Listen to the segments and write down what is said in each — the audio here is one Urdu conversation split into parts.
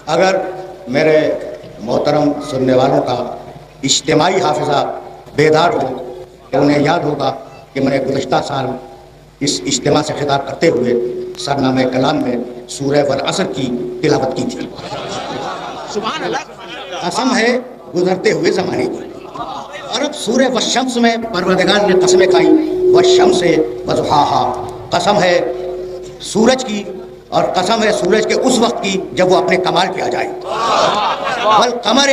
اگر میرے محترم سننے والوں کا اجتماعی حافظہ بیدار ہو تو انہیں یاد ہوگا کہ میں نے گزشتہ سال اس اجتماع سے خطاب کرتے ہوئے سرنامہ کلام میں سورہ والعصر کی تلاوت کی تھی۔ سبحان اللہ۔ قسم ہے گزرتے ہوئے زمانے کی، اور اب سورہ والشمس میں پروردگار نے قسمیں کھائی، والشمس وضحاہا، قسم ہے سورج کی، اور قسم ہے سورج کے اس وقت کی جب وہ اپنے کمال پہ آ جائے، والقمر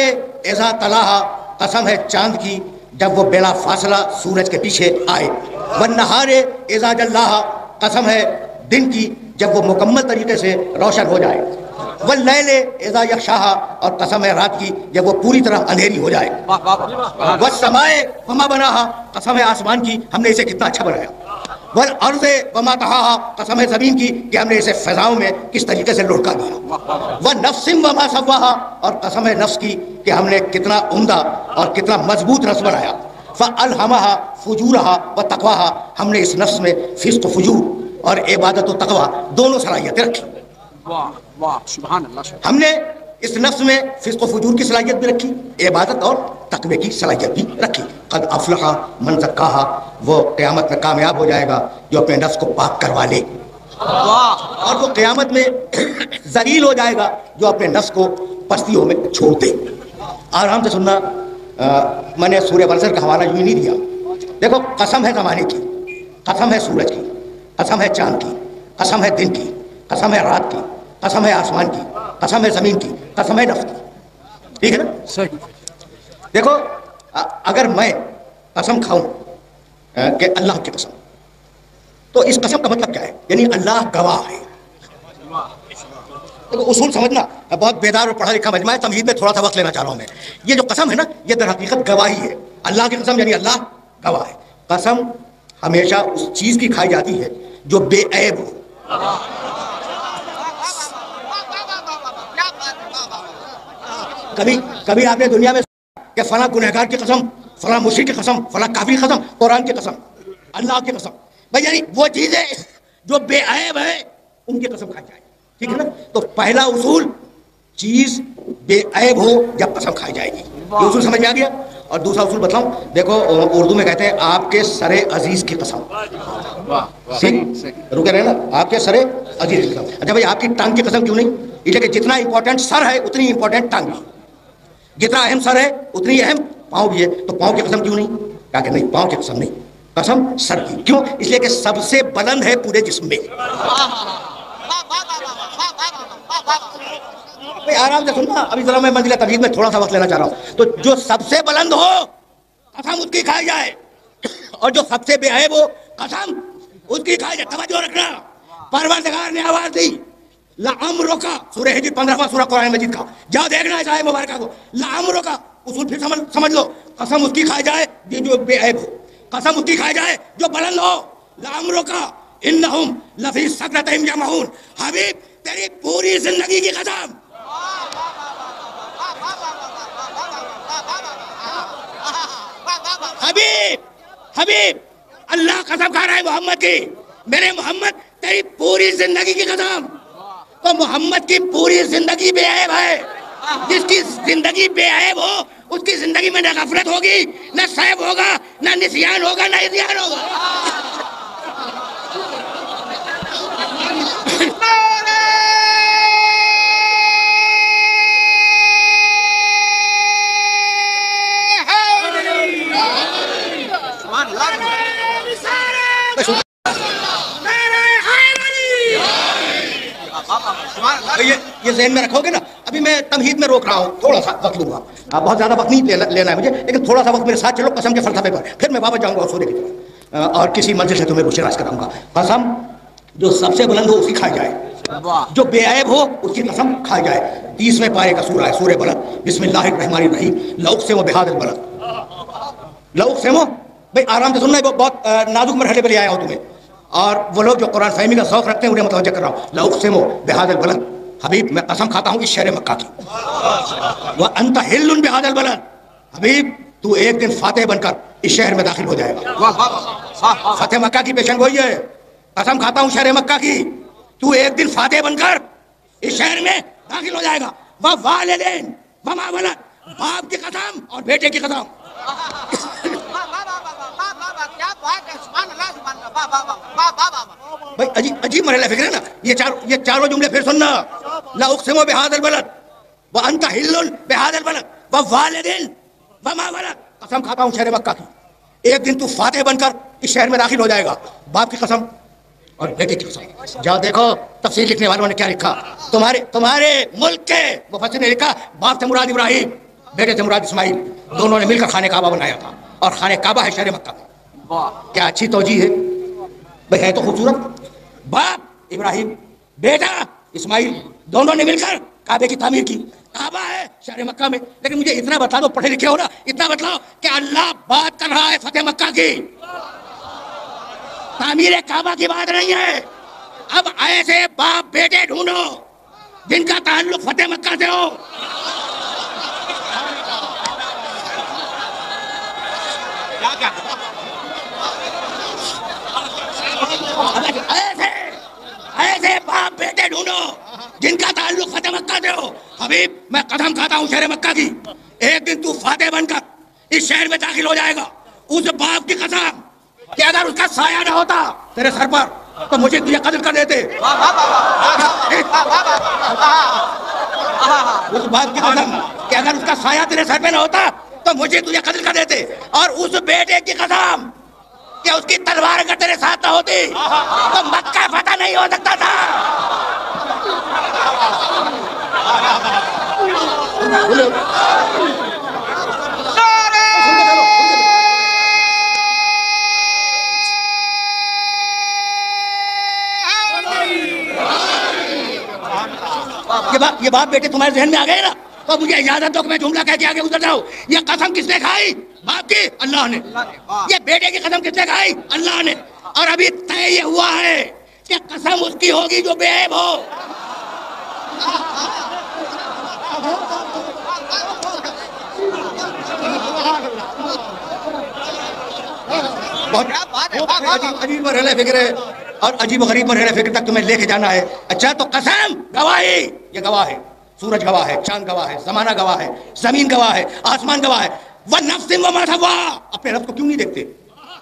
اذا تلاہا، قسم ہے چاند کی جب وہ بلا فاصلہ سورج کے پیچھے آئے، والنہار اذا جلاہا، قسم ہے دن کی جب وہ مکمل طریقے سے روشن ہو جائے، واللیل اذا یغشاہا، اور قسم ہے رات کی جب وہ پوری طرح اندھیری ہو جائے، والسماء وما بناہا، قسم ہے آسمان کی ہم نے اسے کتنا اچھا بنایا، والارض وما طحاہا، قسم ہے زمین کی کہ ہم نے اسے فضاؤں میں کس طریقے سے لڑکا دیا، والنفس وما سواہا، اور قسم ہے نفس کی کہ ہم نے کتنا عمدہ اور کتنا مضبوط نفس بنایا، فالہمہا فجورہا وتقواہا، ہم نے اس نفس میں فسق و فجور اور عبادت و تقوی دونوں صلاحیتیں رکھی۔ واہ واہ، سبحان اللہ۔ ہم نے اس نفس میں فسق و فجور کی صلاحیت بھی رکھی، عبادت اور تقوی کی صلاحیت بھی رکھی۔ قد افلح من زکاہا، وہ قیامت میں کامیاب ہو جائے گا جو اپنے نفس کو پاک کروا لے، اور وہ قیامت میں ذلیل ہو جائے گا جو اپنے نفس کو پستیوں میں چھوڑ دے۔ آرام سے سننا، میں نے سورہ والعصر کا حوالہ یوں ہی نہیں دیا۔ دیکھو، قسم ہے زمانے کی، قسم ہے سورج کی، قسم ہے چاند کی، قسم ہے دن کی، قسم ہے رات کی، قسم ہے آسمان کی، قسم ہے زمین کی، قسم ہے نفس کی، ٹھیک ہے نا؟ صحیح۔ دیکھو، اگر میں قسم کھاؤں کہ اللہ کی قسم، تو اس قسم کا مطلب کیا ہے؟ یعنی اللہ گواہ ہے۔ دیکھو اصول سمجھنا، بہت بیدار اور پڑھا لکھا مجمع ہے، تمہید میں تھوڑا سا وقت لینا چاہ رہا ہوں میں۔ یہ جو قسم ہے نا، یہ در حقیقت گواہی ہے۔ اللہ کی قسم یعنی اللہ گواہ ہے۔ قسم ہمیشہ اس چیز کی کھائی جاتی ہے جو بے عیب ہو۔ کبھی آپ نے دنیا میں کہ فلاں گنہگار کی قسم، فلاں مشرک کی قسم، فلاں کافر کی قسم، قرآن کی قسم، اللہ کی قسم، بھائی یعنی وہ چیزیں جو بے عیب ہے ان کی قسم کھائی جائے، ٹھیک ہے نا؟ تو پہلا اصول، چیز بے عیب ہو جب قسم کھائی جائے گی، یہ اصول سمجھ میں آ گیا؟ اور دوسرا اصول بتاؤں، دیکھو اردو میں کہتے ہیں آپ کے سر عزیز کی قسم، رکے رہے نا، آپ کے سر عزیز کی قسم۔ اچھا بھائی، آپ کی ٹانگ کی قسم کیوں نہیں؟ اس لیے کہ جتنا امپورٹنٹ سر ہے اتنی امپورٹنٹ ٹانگ بھی، جتنا اہم سر ہے اتنی اہم پاؤں بھی ہے، تو پاؤں کی قسم کیوں نہیں؟ کہا کہ نہیں، پاؤں کی قسم نہیں، قسم سر کی۔ کیوں؟ اس لیے کہ سب سے بلند ہے پورے جسم میں۔ آرام سے سننا، ابھی ذرا میں منزلہ تمہید میں تھوڑا سا وقت لینا چاہ رہا ہوں۔ تو جو سب سے بلند ہو قسم اس کی کھائی جائے، اور جو سب سے بے عیب ہو قسم اس کی کھائی جائے۔ توجہ رکھنا، پروردگار نے آواز دی، لعمرک، سورہ ہجر 15واں سورہ قرآن مجید کا، جاؤ دیکھنا اس آیت مبارکہ کو، لعمرک، اصول پھر سمجھ لو، قسم اس کی کھائی جائے جو بے عیب ہو، قسم اس کی کھائی جائے جو بلند ہو، لعمرک انہم لفی سکرتہم یعمہون، حبیب تیری پوری زندگی کی قسم، حبیب اللہ قسم کھا رہا ہے محمد کی، میرے محمد تیری پوری زندگی کی قسم۔ تو محمد کی پوری زندگی بے عیب ہے، جس کی زندگی بے عیب ہو اس کی زندگی میں نہ غفلت ہوگی، نہ سہو ہوگا، نہ نسیان ہوگا، نہ عصیان ہوگا۔ یہ ذہن میں رکھو گے نا، ابھی میں تمہید میں روک رہا ہوں، تھوڑا سا وقت لوں گا، بہت زیادہ وقت نہیں لینا ہے مجھے، لیکن تھوڑا سا وقت میرے ساتھ چلو قسم کے فلسفے پر، پھر میں واپس جاؤں گا اصول کی طرف، اور کسی منزل سے تمہیں روشناس کراؤں گا۔ قسم جو سب سے بلند ہو اس کی کھائی جائے، جو بے عیب ہو اس کی قسم کھائی جائے۔ 30ویں پارے کا سورہ ہے سورہ بلد، بسم اللہ الرحمن الرحیم، لاقسم بہذا البلد، لاقسم، بھائی آرام سے سننا ہے، بہت نازک مرحلے پہ لے آیا ہوں تمہیں، اور وہ لوگ جو قرآن فہمی کا ذوق رکھتے ہیں انہیں متوجہ کر رہا ہوں۔ لاقسم بہذا البلد، حبیب میں قسم کھاتا ہوں اس شہر مکہ کی، وانت حل بہذا البلد، حبیب تو ایک دن فاتح بن کر اس شہر میں داخل ہو جائے گا۔ فتح مکہ کی پیشن گوئی ہے، قسم کھاتا ہوں شہر مکہ کی، تو ایک دن فاتح بن کر اس شہر میں داخل ہو جائے گا. والدین وما ولد, باپ کی قسم اور بیٹے کی قسم. بھائی عجیب مرحلہ فکر ہے نا. یہ چاروں جملے پھر سننا. لا اقسم بہذا البلد وانت حل بہذا البلد ووالدین وما ولد, قسم کھاتا ہوں شہر مکہ کی, ایک دن تو فاتح بن کر اس شہر میں داخل ہو جائے گا. باپ کی قسم اور بیٹے کی قسم. جاؤ دیکھو تفسیر لکھنے والوں نے کیا لکھا. تمہارے ملک کے مفسر نے لکھا باپ سے مراد ابراہیم, بیٹے سے مراد اسماعیل, دونوں نے مل کر خانہ کعبہ بنایا تھا, اور خانہ کعبہ ہے شہر مکہ میں. کیا اچھی توجیہ ہے بھائی, ہے تو خوبصورت. باپ ابراہیم, بیٹا اسماعیل, دونوں نے مل کر کعبے کی تعمیر کی. کعبہ ہے شہر مکہ میں. لیکن مجھے اتنا بتا دو, پڑھے لکھے ہو نا, اتنا بتلاؤ کہ اللہ بات کر رہا ہے فتح مکہ کی, تعمیر کعبہ کی بات نہیں ہے. اب ایسے باپ بیٹے ڈھونڈو جن کا تعلق فتح مکہ سے ہو. ایسے باپ بیٹے ڈھونڈو جن کا تعلق فتح مکہ سے ہو. حبیب میں قسم کھاتا ہوں شہر مکہ کی, ایک دن تو فاتح بن کر اس شہر میں داخل ہو جائے گا. اس باپ کی قسم کہ اگر اس کا سایہ نہ ہوتا تیرے سر پر تو مجھے تجھے قتل کر دیتے. اس باپ کی قسم کہ اگر اس کا سایہ تیرے سر پہ نہ ہوتا تو مجھے تجھے قتل کر دیتے. اور اس بیٹے کی قسم کہ اس کی تلوار اگر تیرے ساتھ نہ ہوتی تو مکہ فتح نہیں ہو سکتا تھا. یہ بات بیٹے تمہارے ذہن میں آ گئے نا, تو مجھے اجازت دو کہ میں جملہ کہہ کے آگے گزر جاؤں. یہ قسم کس نے کھائی؟ باپ کی, اللہ نے. یہ بیٹے کی قسم کس نے کھائی؟ اللہ نے. اور ابھی طے یہ ہوا ہے کہ قسم اس کی ہوگی جو بے عیب ہو. عجیب مرحلہ فکر ہے, اور عجیب و غریب مرحلہ فکر تک تمہیں لے کے جانا ہے. اچھا تو قسم گواہی, یہ گواہ ہے, سورج گواہ ہے, چاند گواہ ہے, زمانہ گواہ ہے, زمین گواہ ہے, آسمان گواہ ہے. وَنَفْسٍ وَمَا سَوَّاهَا, اپنے رب کو کیوں نہیں دیکھتے؟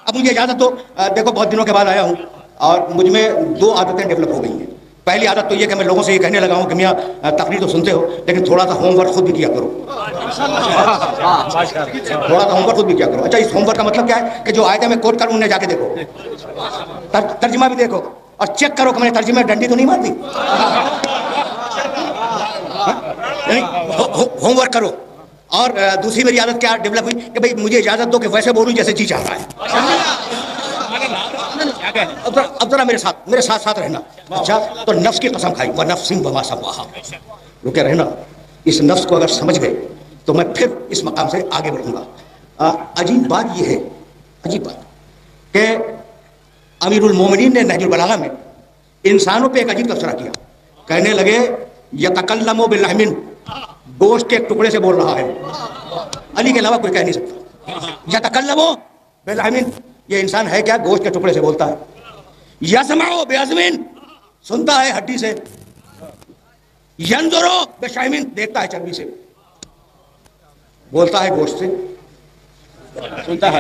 اب مجھے اجازت دو, دیکھو بہت دنوں کے بعد آیا ہوں اور مجھ میں 2 عادتیں ڈیولپ ہو گئی ہیں. پہلی عادت تو یہ کہ میں لوگوں سے یہ کہنے لگا ہوں کہ میاں تقریر تو سنتے ہو لیکن تھوڑا سا ہوم ورک خود بھی کیا کرو. تھوڑا سا ہوم ورک خود بھی کیا کرو. اچھا اس ہوم ورک کا مطلب کیا ہے کہ جو آیتیں میں کوٹ کروں انہیں جا کے دیکھو, ترجمہ بھی دیکھو اور چیک کرو کہ میں نے ترجمے میں ڈنڈی تو نہیں مار دی. ہوم ورک کرو. اور دوسری میری عادت کیا ڈیولپ ہوئی کہ بھائی مجھے اجازت دو کہ ویسے بولوں جیسے جی چاہ رہا ہے. اب ذرا میرے ساتھ رہنا. اچھا تو نفس کی قسم کھائی, وَنَفْسٍ وَمَا سَوَّاهَا, رکے رہنا. اس نفس کو اگر سمجھ گئے تو میں پھر اس مقام سے آگے بڑھوں گا. عجیب بات یہ ہے, عجیب بات کہ امیر المومنین نے نہج البلاغہ میں انسانوں پہ ایک عجیب تبصرہ کیا. کہنے لگے یتکلم بلحم, گوشت کے ایک ٹکڑے سے بول رہا ہے. علی کے علاوہ کوئی کہہ نہیں سکتا. یتکلم بلحم, یہ انسان ہے کیا؟ گوشت کے ٹکڑے سے بولتا ہے. یسمع بعظم, سنتا ہے ہڈی سے. ینظر بشحم, دیکھتا ہے چربی سے. بولتا ہے گوشت سے, سنتا ہے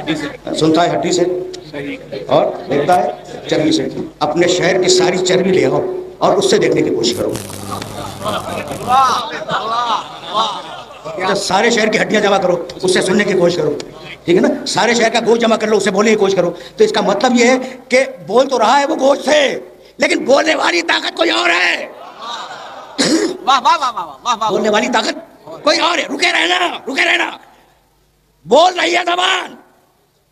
ہڈی سے اور دیکھتا ہے چربی سے. اپنے شہر کی ساری چربی لے آؤ اور اس سے دیکھنے کی کوشش کرو. سارے شہر کی ہڈیاں جمع کرو, اس سے سننے کی کوشش کرو. ٹھیک ہے نا, سارے شہر کا گوشت جمع کر لو, اس سے بولنے کی کوشش کرو. تو اس کا مطلب یہ ہے کہ بول تو رہا ہے وہ گوشت سے, لیکن بولنے والی طاقت کوئی اور ہے. بولنے والی طاقت کوئی اور ہے. رکے رہنا. بول رہی ہے زبان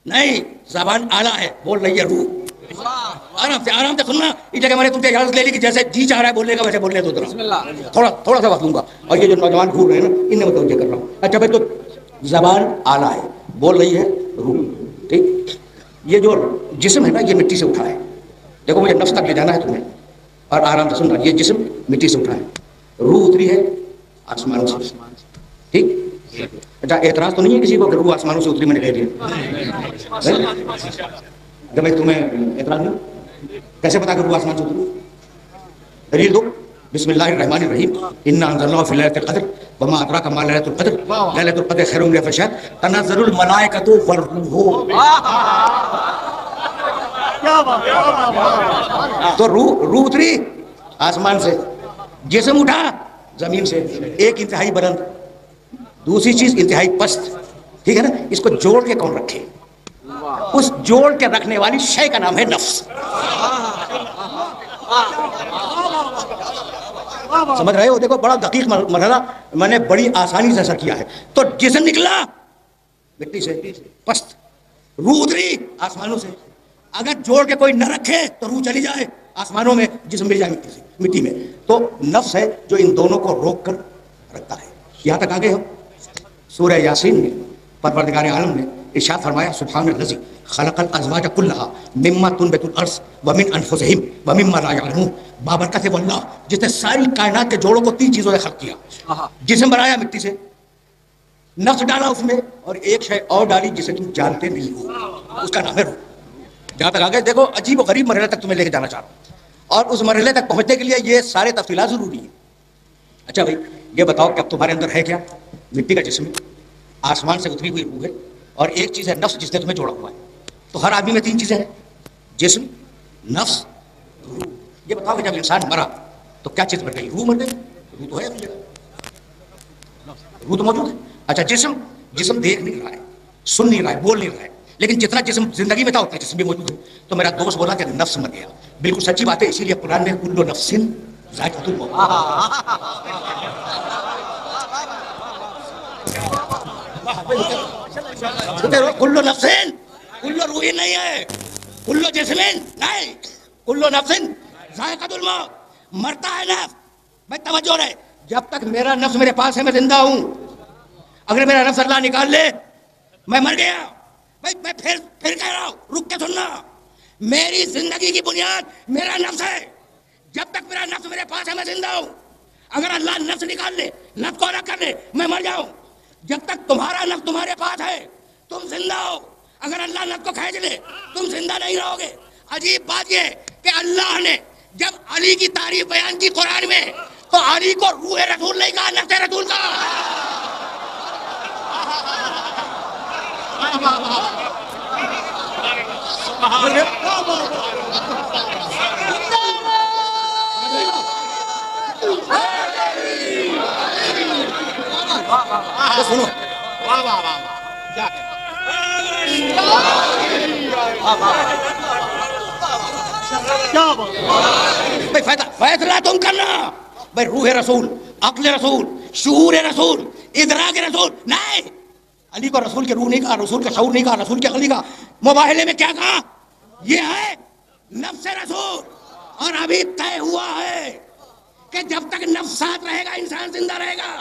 نہیں, زبان آلہ ہے, بول رہی ہے روح. آرام سے سننا. اس جگہ میں نے تم سے اجازت لے لی کہ جیسے جی چاہ رہا ہے بولنے کا ویسے بولنے دو. تھوڑا سا وقت لوں گا. اور یہ جو نوجوان گھور رہے ہیں نا, ان میں توجہ کر رہا ہوں. اچھا بھائی, تو زبان آلہ ہے, بول رہی ہے روح. ٹھیک, یہ جو جسم ہے نا یہ مٹی سے اٹھا ہے. دیکھو مجھے نفس تک لے جانا ہے تمہیں, اور آرام سے سننا. یہ جسم مٹی سے اٹھا ہے, روح اتری ہے آسمان سے. ٹھیک, اچھا اعتراض تو نہیں ہے کسی کو کہ روح آسمانوں سے اتری, میں نے کہہ دیا. جب میں تمہیں اعتراض نہیں, کیسے پتا کہ روح آسمان سے اتری؟ دلیل دو. بسم اللہ الرحمن الرحیم انا انزلناه فی لیلۃ القدر وما ادراک ما لیلۃ القدر لیلۃ القدر خیر من الف شہر تنزل الملائکۃ والروح. تو روح اتری آسمان سے، جسم اٹھا زمین سے، ایک انتہائی بلند، دوسری چیز انتہائی پست. ٹھیک ہے نا؟ اس کو جوڑ کے کون رکھے؟ اس جوڑ کے رکھنے والی شے کا نام ہے نفس. سمجھ رہے ہو؟ دیکھو بڑا دقیق مرحلہ میں نے بڑی آسانی سے اثر کیا ہے. تو جسم نکلا مٹی سے پست، روح اتری آسمانوں سے. اگر جوڑ کے کوئی نہ رکھے تو روح چلی جائے آسمانوں میں، جسم مل جائے مٹی میں. تو نفس ہے جو ان دونوں کو روک کر رکھتا ہے. یہاں تک آگے ہو. سورہ یاسین میں پروردگار عالم نے ارشاد فرمایا سبحان الذی خلق الازواج کلھا مما تنبت الارض ومن انفسہم ومما لا یعلمون. بابرکت ہے وہ اللہ جس نے ساری کائنات کے جوڑوں کو 3 چیزوں سے خلق کیا. جسم بنایا مٹی سے، نفس ڈالا اس میں، اور ایک شے اور ڈالی جسے تم جانتے نہیں ہو، اس کا نام ہے روح. جہاں تک آگے دیکھو عجیب و غریب مرحلے تک تمہیں لے کے جانا چاہ رہا ہوں، اور اس مرحلے تک پہنچنے کے لیے یہ سارے تفصیلات ضروری ہیں. اچھا بھائی یہ بتاؤ کہ اب تمہارے اندر ہے کیا؟ مٹی کا جسم، آسمان سے اتری ہوئی روح ہے، اور ایک چیز ہے نفس جس نے تمہیں جوڑا ہوا ہے. تو ہر آدمی میں 3 چیزیں ہیں، جسم، نفس، روح. یہ بتاؤ کہ جب انسان مرا تو کیا چیز مر گئی؟ روح مر گئی. روح تو ہے اپنی جگہ، روح تو موجود ہے. اچھا جسم دیکھ نہیں رہا ہے، سن نہیں رہا ہے، بول نہیں رہا ہے، لیکن جتنا جسم زندگی میں تھا اتنا جسم بھی موجود ہے. تو میرا دوست بولا کہ نفس مر گیا. بالکل سچی بات ہے، اسی لیے قرآن میں کل نفس ذائقۃ الموت. کل نفس، کل روح نہیں ہے، کل جسم نہیں، کل نفس ذائقۃ الموت. مرتا ہے نفس. میں توجہ رہے، جب تک میرا نفس میرے پاس ہے میں زندہ ہوں. اگر میرا نفس اللہ نکال لے میں مر گیا. بھائی میں پھر کہہ رہا ہوں، رک کے سننا. میری زندگی کی بنیاد میرا نفس ہے. جب تک میرا نفس میرے پاس ہے میں زندہ ہوں. اگر اللہ نفس نکال لے، نفس کو الگ کر لے، میں مر جاؤں. جب تک تمہارا نفس تمہارے پاس ہے تم زندہ ہو. اگر اللہ نفس کو کھینچ لے تم زندہ نہیں رہو گے. عجیب بات یہ کہ اللہ نے جب علی کی تعریف بیان کی قرآن میں تو علی کو روح رسول نہیں کہا، نفس رسول کہا. سنو فیصلہ تم کرنا. بھائی روح رسول، عقل رسول، شعور رسول، ادراک رسول نہیں. علی کو رسول کے روح نہیں کہا، رسول کا شعور نہیں کہا، رسول کے عقل نہیں کہا. مباہلے میں کیا کہا؟ یہ ہے نفس رسول. اور ابھی طے ہوا ہے کہ جب تک نفس ساتھ رہے گا انسان زندہ رہے گا.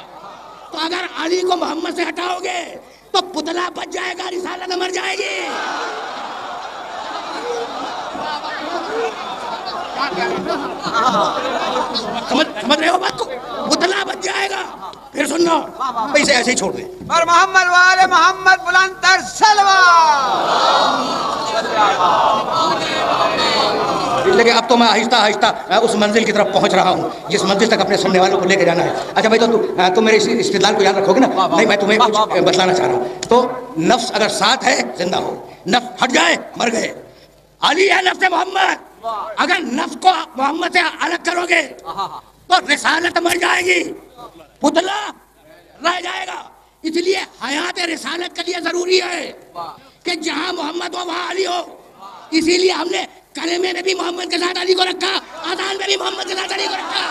تو اگر علی کو محمد سے ہٹاؤ گے تو پتلا بچ جائے گا، رسالت مر جائے گی. سمجھ رہے ہو بات کو؟ پتلا بچ جائے گا. پھر سننا، اسے ایسے ہی چھوڑ دیں. اور محمد والے محمد بلند تر لیکن اب تو میں آہستہ آہستہ اس منزل کی طرف پہنچ رہا ہوں جس منزل تک اپنے سننے والوں کو لے کے جانا ہے. اچھا بھائی تو تم میرے اس استدلال کو یاد رکھو گے نا؟ نہیں، میں تمہیں کچھ بتلانا چاہ رہا ہوں. تو نفس اگر ساتھ ہے زندہ ہو، نفس ہٹ جائے مر گئے. علی ہے نفس محمد. اگر نفس کو محمد سے الگ کرو گے تو رسالت مر جائے گی، پتلا رہ جائے گا. اس لیے حیات رسالت کے لیے ضروری ہے کہ جہاں محمد ہو وہاں علی ہو. اسی لیے ہم نے کلمے میں بھی محمد کے ساتھ علی کو رکھا، اذان میں بھی محمد کے ساتھ علی کو رکھا.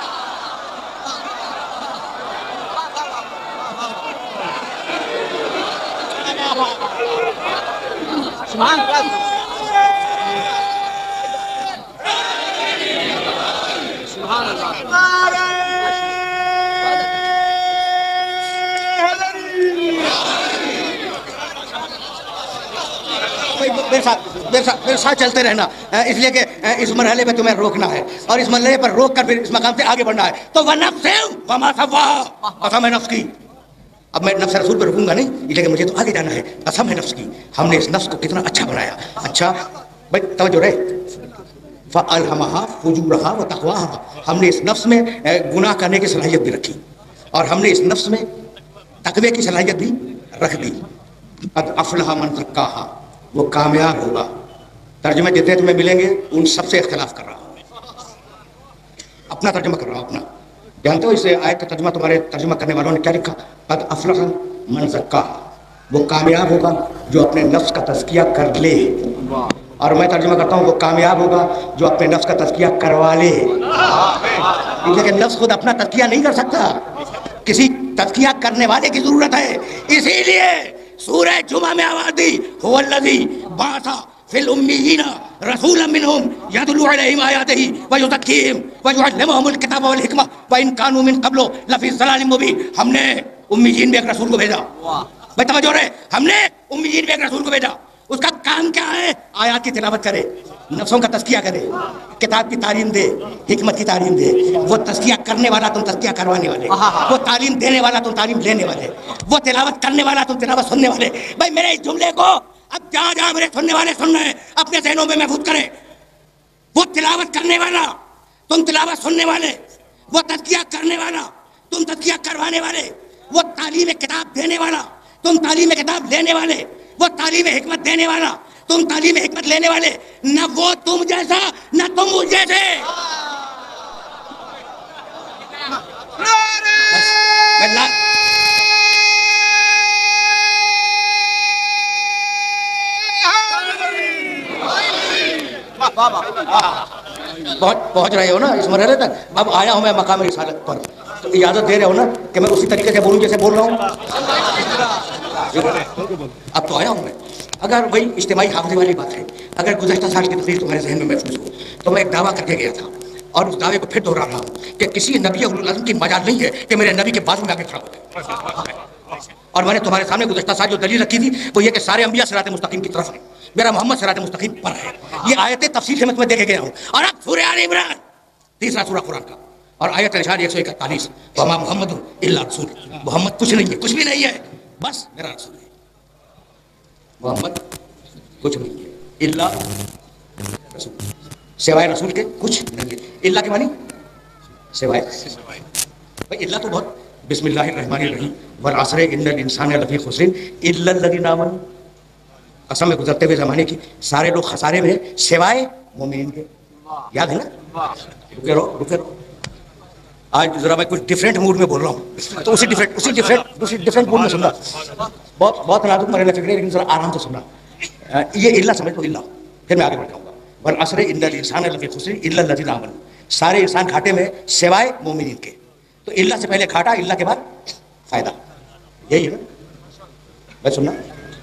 میرے ساتھ چلتے رہنا، اس لیے کہ اس مرحلے میں تمہیں روکنا ہے اور اس مرحلے پر روک کر پھر اس مقام سے آگے بڑھنا ہے. تو وَنَفْسٍ وَمَا سَوَّاهَا، قسم ہے نفس کی. اب میں نفس رسول پہ رکوں گا نہیں، اس لیے کہ مجھے تو آگے جانا ہے. قسم ہے نفس کی، ہم نے اس نفس کو کتنا اچھا بنایا. اچھا بھائی توجہ رہے، فَأَلْهَمَهَا فُجُورَهَا وَتَقْوَاهَا، ہم نے اس نفس میں گناہ کرنے کی صلاحیت بھی رکھی اور ہم نے اس نفس میں تقوی کی صلاحیت بھی رکھ دی. قد افلح من زکاها، وہ کامیاب ہوگا. ترجمے جتنے تمہیں ملیں گے ان سب سے اختلاف کر رہا ہوں، اپنا ترجمہ کر رہا ہوں اپنا. جانتے ہو اس آیت کا ترجمہ تمہارے ترجمہ کرنے والوں نے کیا لکھا؟ قد افلح من زکاها، وہ کامیاب ہوگا جو اپنے نفس کا تزکیہ کر لے. اور میں ترجمہ کرتا ہوں وہ کامیاب ہوگا جو اپنے نفس کا تزکیہ کروا لے. لیکن نفس خود اپنا تزکیہ نہیں کر سکتا، کسی تزکیہ کرنے والے کی ضرورت ہے. اسی لیے سورہ جمعہ میں آواز دی هو الذی بعث فی الامیین رسولا منہم یتلو علیہم آیاتہ ویزکیہم ویعلمہم الکتاب والحکمہ وان کانوا من قبل لفی ضلال مبین. ہم نے امیین میں ایک رسول کو بھیجا. بھائی توجہ رہے، ہم نے امیین میں ایک رسول کو بھیجا. اس کا کام کیا ہے؟ آیات کی تلاوت کرے، نفسوں کا تزکیہ کرے، کتاب کی تعلیم دے، حکمت کی تعلیم دے. وہ تزکیہ کرنے والا تم تزکیہ کروانے والے، وہ تعلیم دینے والا تم تعلیم لینے والے، وہ تلاوت کرنے والا تم تلاوت سننے والے. بھائی میرے اس جملے کو اب جہاں جہاں میرے سننے والے سن رہے ہیں اپنے ذہنوں میں محفوظ کریں. وہ تلاوت کرنے والا تم تلاوت سننے والے، وہ تزکیہ کرنے والا تم تزکیہ کروانے والے، وہ تعلیم کتاب دینے والا تم تعلیم کتاب لینے والے، وہ تعلیم حکمت دینے والا تم تعلیم حکمت لینے والے. نہ وہ تم جیسا نہ تم مجھ جیسے. پہنچ رہے ہو نا اس مرحلے تک؟ اب آیا ہوں میں مقام رسالت پر، تو اجازت دے رہے ہو نا کہ میں اسی طریقے سے بولوں جیسے بول رہا ہوں؟ اب تو آیا ہوں میں. اگر وہی اجتماعی حافظے والی بات ہے، اگر گزشتہ سال کی تقریر تمہارے ذہن میں محفوظ ہو تو میں ایک دعویٰ کر کے گیا تھا اور اس دعوے کو پھر دوہرا رہا ہوں کہ کسی نبی العظم کی مجال نہیں ہے کہ میرے نبی کے بازو میں آگے کھڑا ہو جائے. اور میں نے تمہارے سامنے گزشتہ سال جو دلیل رکھی تھی وہ یہ کہ سارے انبیاء صراط مستقیم کی طرف ہیں، میرا محمد صراط مستقیم پر ہے. یہ آیتیں تفصیل سے میں تمہیں دے کے گیا ہوں. اور اب سورہ آل عمران، تیسرا سورہ قرآن کا، اور آیت ارشاد 141 وما محمد الا رسول، محمد کچھ نہیں ہے، کچھ بھی نہیں ہے، بس میرا رسول ہے. محمد کچھ نہیں ہے الا رسول، سوائے رسول کے کچھ نہیں ہے. الا کے معنی سوائے. بھائی الا تو بہت، بسم اللہ الرحمن الرحیم والعصر ان الانسان لفی خسر الا الذین آمنوا، قسم میں گزرتے ہوئے زمانے کی سارے لوگ خسارے میں ہیں سوائے مومنین کے. یاد ہے نا؟ رکے رہو آج ذرا میں کچھ ڈفرینٹ موڈ میں بول رہا ہوں تو اسی ڈفرینٹ موڈ میں سننا. بہت نازک مرحلہ فکر ہے لیکن ذرا آرام سے سننا. یہ اللہ سمجھ لو، اللہ پھر میں آگے بڑھ جاؤں گا. والعصر ان الانسان لفی خسر الا الذین آمنوا، سارے انسان گھاٹے میں سوائے مومنین کے. تو اللہ سے پہلے گھاٹا، اللہ کے بعد فائدہ. یہی ہے نا بھائی؟ سننا،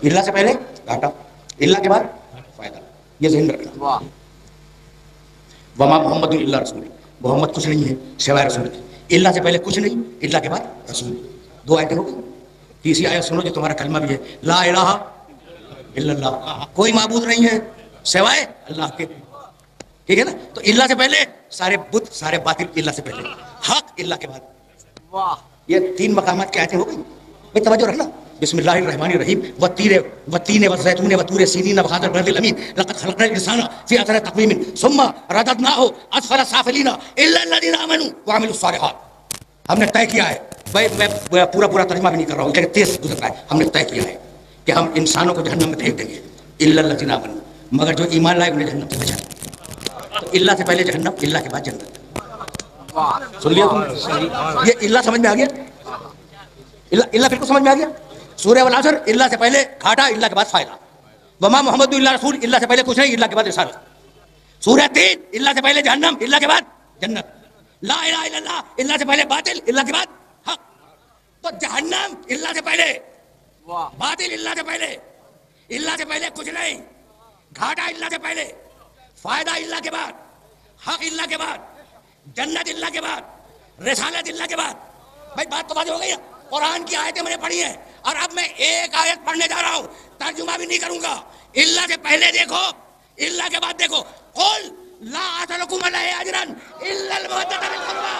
اللہ سے پہلے گھاٹا، اللہ کے بعد فائدہ، یہ ذہن رکھنا. وما محمد الا رسول، محمد کچھ نہیں ہے سوائے رسول کے. اللہ سے پہلے کچھ نہیں، اللہ کے بعد رسول. دو آیتیں ہو گئی. تیسری آیت سنو جو تمہارا کلمہ بھی ہے، لا الہ الا اللہ، کوئی معبود نہیں ہے سوائے اللہ کے. ٹھیک ہے نا؟ تو اللہ سے پہلے سارے بت، سارے باطل اللہ سے پہلے، حق اللہ کے بعد. یہ تین مقامات کی آیتیں ہو گئی. بھائی توجہ رکھنا. بسم اللہ الرحمن الرحیم والتین والزیتون وطور سینین وهذا البلد الامین لقد خلقنا الانسان فی احسن تقویم ثم رددناه اسفل سافلین الا الذین آمنوا وعملوا الصالحات. ہم نے طے کیا ہے، بھائی میں پورا ترجمہ بھی نہیں کر رہا ہوں لیکن تیز گزر رہا ہے. ہم نے طے کیا ہے کہ ہم انسانوں کو جہنم میں پھینک دیں گے الا الذین آمنوا، مگر جو ایمان لائے انہیں جہنم سے بچا. تو اللہ سے پہلے جہنم، اللہ کے بعد جنت. سن لیا تم؟ یہ اللہ سمجھ میں آ گیا؟ اللہ بالکل سمجھ میں آ گیا. سورہ والعصر، اللہ سے پہلے گھاٹا، اللہ کے بعد فائدہ. وما محمد الا رسول، اللہ سے پہلے کچھ نہیں، اللہ کے بعد رسالت. سورہ 3، اللہ سے پہلے جہنم، اللہ کے بعد جنت. لا الہ الا اللہ، اللہ سے پہلے باطل، اللہ کے بعد حق. تو جہنم اللہ سے پہلے، باطل اللہ سے پہلے، اللہ سے پہلے کچھ نہیں، گھاٹا اللہ سے پہلے، فائدہ اللہ کے بعد، حق اللہ کے بعد، جنت اللہ کے بعد، رسالت اللہ کے بعد. بھائی بات تو واضح ہو گئی ہے. قرآن کی آیتیں میں نے پڑھی ہیں اور اب میں ایک آیت پڑھنے جا رہا ہوں، ترجمہ بھی نہیں کروں گا. اللہ سے پہلے دیکھو، اللہ کے بعد دیکھو. قل لا اسألکم علیہ اجرا الا المودۃ فی القربى.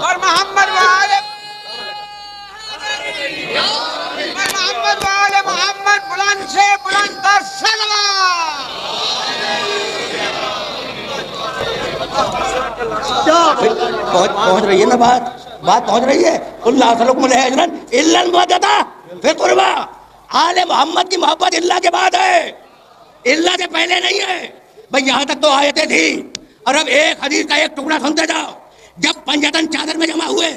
اور محمد والے بلند سے بلند تر صلوات. پہنچ رہی ہے نا بات پہنچ رہی ہے. اللہ سلکم الاجرن الا المودۃ فی القربى. آل محمد کی محبت اللہ کے بعد ہے, اللہ کے پہلے نہیں ہے بھائی. یہاں تک تو آیتیں تھی اور اب ایک حدیث کا ایک ٹکڑا سنتے جاؤ. جب پنجتن چادر میں جمع ہوئے,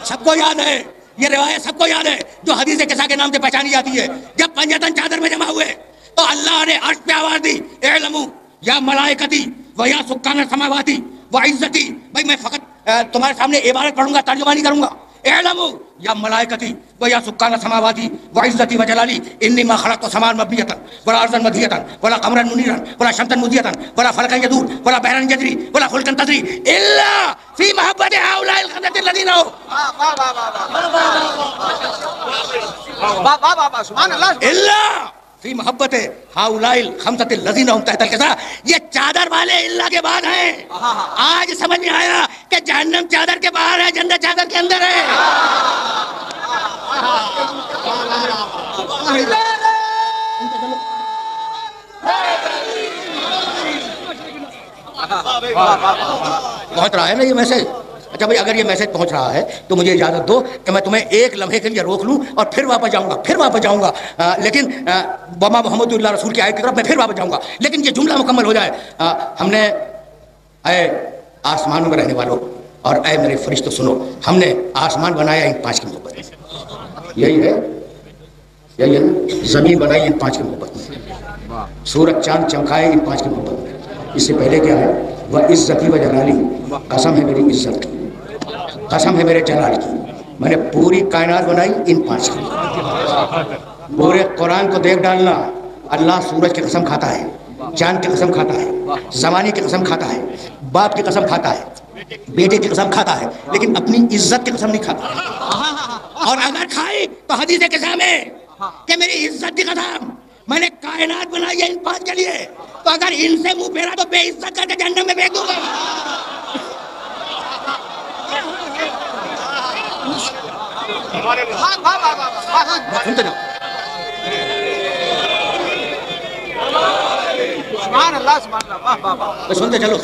سب کو یاد ہے یہ روایت, سب کو یاد ہے جو حدیث قصہ کے نام سے پہچانی جاتی ہے. جب پنجتن چادر میں جمع ہوئے تو اللہ نے عرش پہ آواز دی, اعلموا یا ملائکتی و یا سکان السماواتی و عزتی. بھائی میں فقط تمہارے سامنے عبارت پڑھوں گا, ترجمہ نہیں کروں گا. اعلموا یا ملائکتی و یا سکان السماواتی و عزتی و جلالی انی ما خلقت سماء مبنیۃ ولا ارضا مدحیۃ ولا قمرا منیرا ولا شمسا مضیۃ ولا فلکا یدور ولا بحرا یجری ولا فلکا تجری الا فی محبت هؤلاء الخمسة الذین سبحان اللہ. الا فی محبت ہؤلاء الخمسة الذین هم تحت القصہ. یہ چادر والے اللہ کے بعد ہیں. آج سمجھ میں آیا کہ جہنم چادر کے باہر ہے, جنت چادر کے اندر ہے. پہنچ رہا ہے نا یہ میسج؟ اچھا بھائی اگر یہ میسج پہنچ رہا ہے تو مجھے اجازت دو کہ میں تمہیں ایک لمحے کے لیے روک لوں اور پھر واپس جاؤں گا. لیکن وما محمد اللہ رسول کی آیت کی طرف میں پھر واپس جاؤں گا, لیکن یہ جملہ مکمل ہو جائے. ہم نے اے آسمانوں میں رہنے والوں اور اے میرے فرشتوں سنو, ہم نے آسمان بنایا ان 5 کی محبت میں. یہی ہے نا. زمین بنائی ان 5 کی محبت میں, سورج چاند چمکائے ان 5 کی محبت میں. اس سے پہلے کیا ہے؟ وہ عزتی و جلالی, قسم ہے میری عزت کی, قسم ہے میرے جلال کی, میں نے پوری کائنات بنائی ان 5 کی. پورے قرآن کو دیکھ ڈالنا. اللہ سورج کی قسم کھاتا ہے, چاند کی قسم کھاتا ہے, زمانے کی قسم کھاتا ہے, باپ کی قسم کھاتا ہے, بیٹے کی قسم کھاتا ہے, لیکن اپنی عزت کی قسم نہیں کھاتا. اور اگر کھائی تو حدیث قصہ میں کہ میری عزت کی قسم, میں نے کائنات بنائی ہے ان 5 کے لیے, تو اگر ان سے منہ پھیرا تو بے عزت کر کے جہنم میں پھینک دوں گا. سنتے جاؤ. سنتے چلو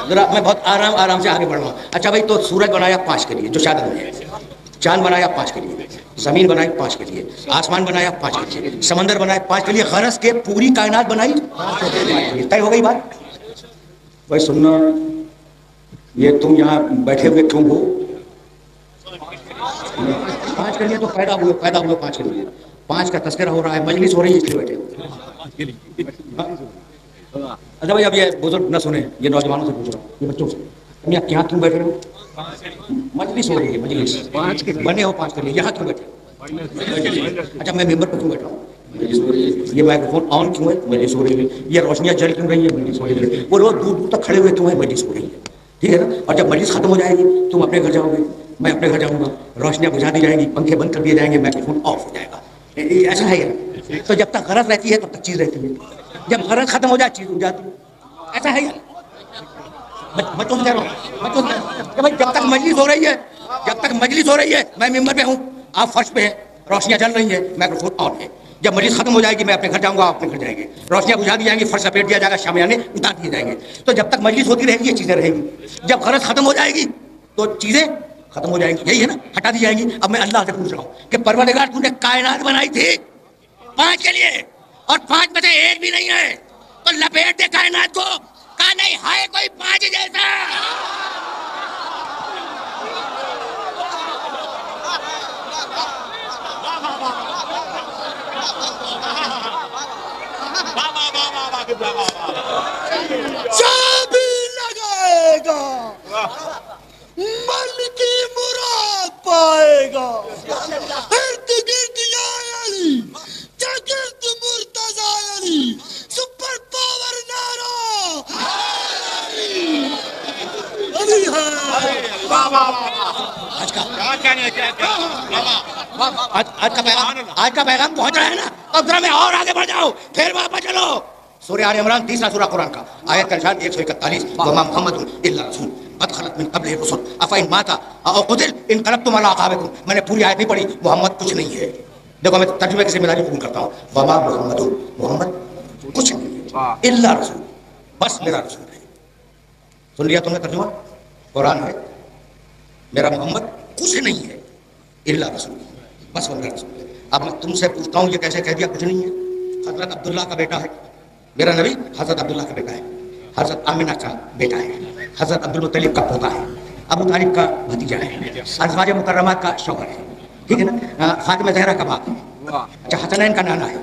ذرا, میں بہت آرام سے آگے بڑھ رہا ہوں. اچھا بھائی, تو سورج بنایا 5 کے لیے جو شادت میں ہے, چاند بنایا 5 کے لیے, زمین بنائی 5 کے لیے, آسمان بنایا 5 کے لیے, سمندر بنایا 5 کے لیے, غرض کے پوری کائنات بنائی 5 کے لیے. طے ہو گئی بات. بھائی سننا, یہ تم یہاں بیٹھے ہوئے کیوں ہو؟ 5 کے لیے تو پیدا ہوئے 5 کے لیے. 5 کا تذکرہ ہو رہا ہے, مجلس ہو رہی ہے, اس لیے بیٹھے ہو. اچھا بھائی اب یہ بزرگ نہ سنیں, یہ نوجوانوں سے پوچھ رہا ہوں, یہ بچوں سے, تم یہاں کیوں بیٹھے ہو؟ مجلس ہو رہی ہے, مجلس 5 کے بنے ہو 5 کے لیے, یہاں کیوں بیٹھے ہو؟ اچھا میں ممبر پہ کیوں بیٹھا ہوں؟ مجلس ہو رہی ہے. یہ مائکروفون آن کیوں ہے؟ مجلس ہو رہی ہے. یہ روشنیاں جل کیوں رہی ہے؟ مجلس ہو رہی ہے. وہ لوگ دور تک کھڑے ہوئے کیوں ہیں؟ مجلس ہو رہی ہے. ٹھیک ہے نا. اور جب مجلس ختم ہو جائے گی تم اپنے گھر جاؤ گے, میں اپنے گھر جاؤں گا, روشنیاں بجھا دی جائیں گی, پنکھے بند کر دیے جائیں گے, مائکروفون آف ہو جائے گا. ایسا ہے. تو جب تک غرض رہتی ہے تب تک چیز رہتی ہے, جب غرض ختم ہو جائے چیز اٹھ جاتی ہے. ایسا ہے. بچوں سے کہہ رہا ہوں کہ بھائی جب تک مجلس ہو رہی ہے, میں ممبر پہ ہوں, آپ فرش پہ ہیں, روشنیاں جل رہی ہیں, مائکروفون آن ہے. جب مجلس ختم ہو جائے گی میں اپنے گھر جاؤں گا, آپ اپنے گھر جائیں گے, روشنیاں بجھا دی جائیں گی, فرش لپیٹ دیا جائے گا, شامیانے اتار دیے جائیں گے. تو جب تک مجلس ہوتی رہے گی یہ چیزیں رہیں گی. جب غرض ختم ہو جائے گی تو چیزیں ختم ہو جائیں گی. یہی ہے نا, ہٹا دی جائیں گی. اب میں اللہ سے پوچھ رہا ہوں کہ پروردگار تو نے کائنات بنائی تھی 5 کے لیے, اور 5 میں سے ایک بھی نہیں ہے, تو لپیٹ دے کائنات کو. کہا نہیں ہے کوئی 5 جیسا. چابی لگائے گا, من کی مراد پائے گا. ارد گرد یا علی, چگرد مرتضی علی, سپر پاور نارا علی ہے. آج کا پیغام پہنچ رہا ہے نا, اب ذرا میں اور آگے بڑھ جاؤ, پھر واپس چلو. سورہ آل عمران 3 سورہ قرآن کا, آیت کا ارشاد 141, وما محمد الا رسول قد خلت من قبلہ الرسل افإن مات او قتل انقلبتم علی اعقابکم. میں نے پوری آیت نہیں پڑھی, محمد کچھ نہیں ہے, دیکھو میں ترجمے کی ذمہ داری قبول کرتا ہوں. وما محمد، محمد کچھ نہیں ہے الا رسول، بس میرا رسول ہے. سن لیا تم نے ترجمہ؟ قرآن ہے میرا محمد کچھ نہیں ہے الا رسول، بس وہ میرا رسول ہے. اب میں تم سے پوچھتا ہوں یہ کیسے کہہ دیا کچھ نہیں ہے؟ حضرت عبداللہ کا بیٹا ہے میرا نبی، حضرت عبداللہ کا بیٹا ہے، حضرت آمنہ کا بیٹا ہے، حضرت عبدالمطلب کا پوتا ہے، ابو طالب کا بھتیجا ہے، ازواج مکرمات کا شوہر ہے، ٹھیک ہے نا، فاطمہ زہرا کا باپ ہے، اچھا حسنین کا نانا ہے،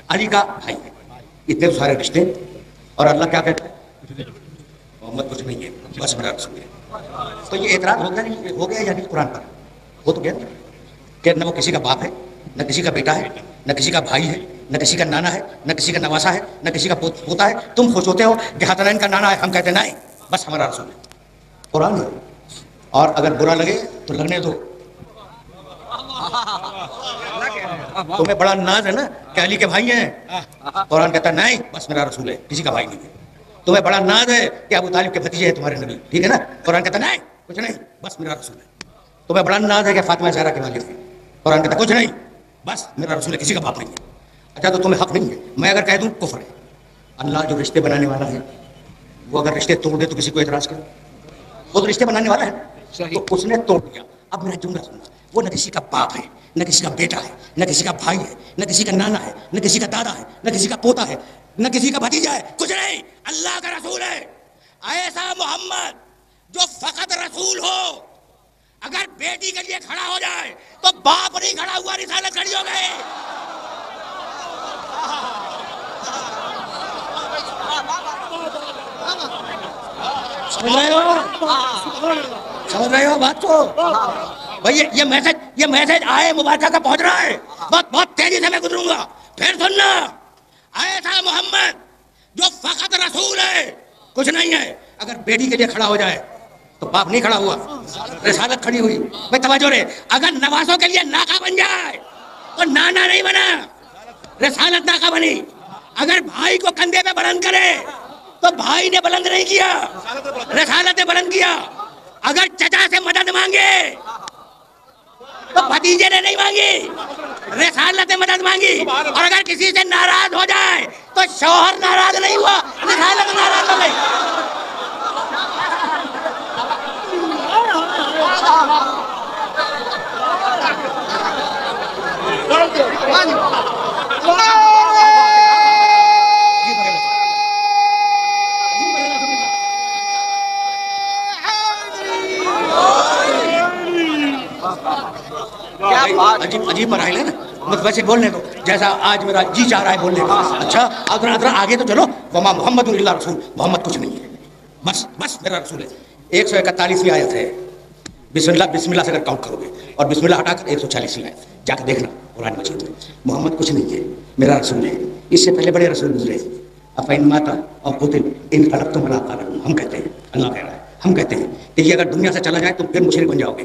علی کا بھائی ہے. اتنے سارے رشتے، اور اللہ کیا کہتا ہے؟ محمد کچھ نہیں ہے بس میرا رسول ہے. تو یہ اعتراض ہو گیا نہیں؟ ہو گیا یا نہیں قرآن پر؟ ہو تو گیا کہ نہ وہ کسی کا باپ ہے، نہ کسی کا بیٹا ہے، نہ کسی کا بھائی ہے، نہ کسی کا نانا ہے، نہ کسی کا نواسا ہے، نہ کسی کا پوتا ہے. تم خوش ہوتے ہو کہ حسنین کا نانا ہے، ہم کہتے ہیں نہیں بس ہمارا رسول ہے. قرآن ہے. اور اگر برا لگے تو لگنے دو. تمہیں بڑا ناز ہے نا کہ علی کے بھائی ہیں، قرآن کہتا ہے نہیں بس میرا رسول ہے، کسی کا بھائی نہیں ہے. تمہیں بڑا ناز ہے کہ ابو طالب کے بھتیجے ہیں تمہارے نبی، ٹھیک ہے نا، قرآن کہتا ہے نہیں کچھ نہیں بس میرا رسول ہے. تمہیں بڑا ناز ہے کہ فاطمہ زہرا کے والد ہیں، قرآن کہتا ہے کچھ نہیں بس میرا رسول ہے، کسی کا باپ نہیں ہے. اچھا تو تمہیں حق نہیں ہے میں اگر کہہ دوں کفر ہے. اللہ جو رشتے بنانے والا ہے وہ اگر رشتے توڑ دے تو کسی کو اعتراض کرے؟ وہ تو رشتے بنانے والا ہے تو اس نے توڑ دیا. اب میرا جملہ سننا، وہ نہ کسی کا باپ ہے، نہ کسی کا بیٹا ہے، نہ کسی کا بھائی ہے، نہ کسی کا نانا ہے، نہ کسی کا دادا ہے، نہ کسی کا پوتا ہے، نہ کسی کا بھتیجا ہے، کچھ نہیں، اللہ کا رسول ہے. ایسا محمد جو فقط رسول ہو، اگر بیٹی کے لیے کھڑا ہو جائے تو باپ نہیں کھڑا ہوا، رسالت کھڑی ہو گئی. سمجھ رہے ہو بات کو؟ بھائی یہ میسج آئے مبارکہ کا پہنچ رہا ہے، بہت تیزی سے میں گزروں گا. پھر سننا، ایسا محمد جو فقط رسول ہے، کچھ نہیں ہے، اگر بیٹی کے لیے کھڑا ہو جائے تو باپ نہیں کھڑا ہوا، رسالت کھڑی ہوئی. میں توجہ رہے، اگر نواسوں کے لیے ناکا بن جائے تو نانا نہیں بنا، رسالت ناکا بنی. اگر بھائی کو کندھے پہ بلند کرے تو بھائی نے بلند نہیں کیا، رسالت نے بلند کیا. اگر چچا سے مدد مانگے تو بھتیجے نے نہیں مانگی، رسالت نے مدد مانگی. اور اگر کسی سے ناراض ہو جائے تو شوہر ناراض نہیں ہوا، رسالت ناراض ہو گئی. عجیب مراحل ہے نا، مجھ ویسے بولنے دو جیسا آج میرا جی چاہ رہا ہے بولنے کا. اچھا ادھر آگے تو چلو. وما محمد الا رسول، محمد کچھ نہیں ہے بس میرا رسول ہے. 141ویں آیت ہے، بسم اللہ سے اگر کاؤنٹ کرو گے اور بسم اللہ ہٹا کر 140ویں آیت جا کے دیکھنا قرآن مجید میں. محمد کچھ نہیں ہے میرا رسول ہے. اس سے پہلے بڑے رسول گزرے، افین ماتا اور قتل انقلبتم علی اعقابکم. ہم کہتے ہیں، اللہ کہہ رہا ہے، ہم کہتے ہیں کہ یہ اگر دنیا سے چلا جائے تو پھر مشرک بن جاؤ گے.